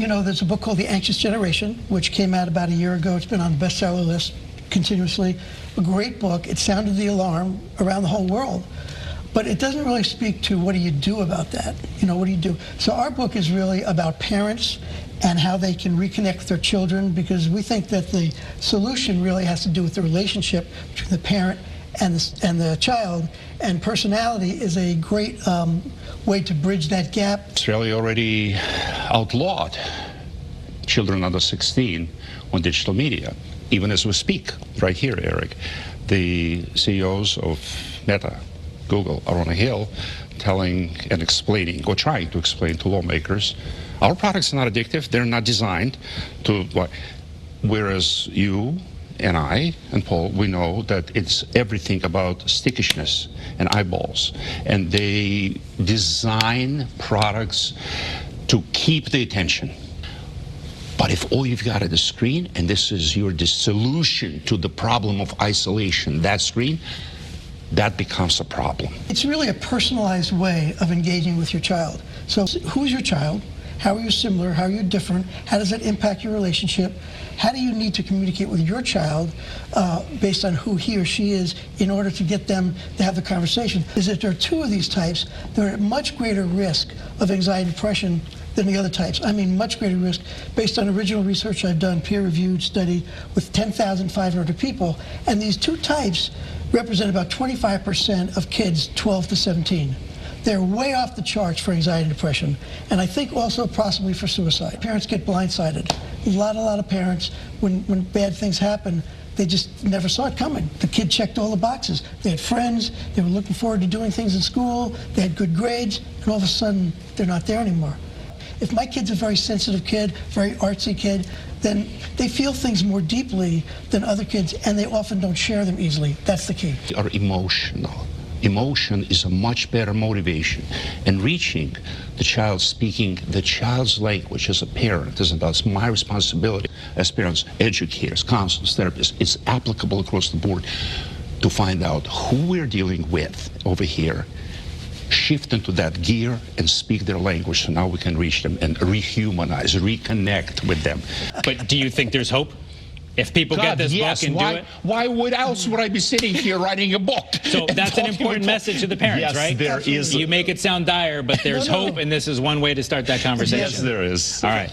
you know, there's a book called The Anxious Generation, which came out about a year ago. It's been on the bestseller list continuously. A great book. It sounded the alarm around the whole world. But it doesn't really speak to what do you do about that? You know, what do you do? So our book is really about parents and how they can reconnect with their children, because we think that the solution really has to do with the relationship between the parent and the child, and personality is a great way to bridge that gap. Australia already outlawed children under 16 on digital media, even as we speak, right here, Eric. The CEOs of Meta, Google, are on a hill telling and explaining, or trying to explain to lawmakers, our products are not addictive, they're not designed to, whereas you and I and Paul, we know that it's everything about stickishness and eyeballs. And they design products to keep the attention. But if all you've got is a screen, and this is your solution to the problem of isolation, that screen, that becomes a problem. It's really a personalized way of engaging with your child. So who's your child? How are you similar? How are you different? How does that impact your relationship? How do you need to communicate with your child based on who he or she is in order to get them to have the conversation? Is that there are two of these types, they're at much greater risk of anxiety and depression than the other types. I mean, much greater risk based on original research I've done, peer-reviewed study with 10,500 people. And these two types represent about 25% of kids 12 to 17. They're way off the charts for anxiety and depression, and I think also possibly for suicide. Parents get blindsided. A lot of parents, when bad things happen, they just never saw it coming. The kid checked all the boxes. They had friends, they were looking forward to doing things in school, they had good grades, and all of a sudden, they're not there anymore. If my kid's a very sensitive kid, very artsy kid, then they feel things more deeply than other kids, and they often don't share them easily. That's the key. Are emotional. Emotion is a much better motivation, and reaching the child, speaking the child's language as a parent, that's my responsibility as parents, educators, counselors, therapists. It's applicable across the board to find out who we're dealing with over here, shift into that gear and speak their language, so now we can reach them and rehumanize, reconnect with them. But do you think there's hope? If people get this book and do it? Why else would I be sitting here writing a book? So that's an important message to the parents, right? Yes, there is. You make it sound dire, but there's hope, and this is one way to start that conversation. Yes, there is. All right.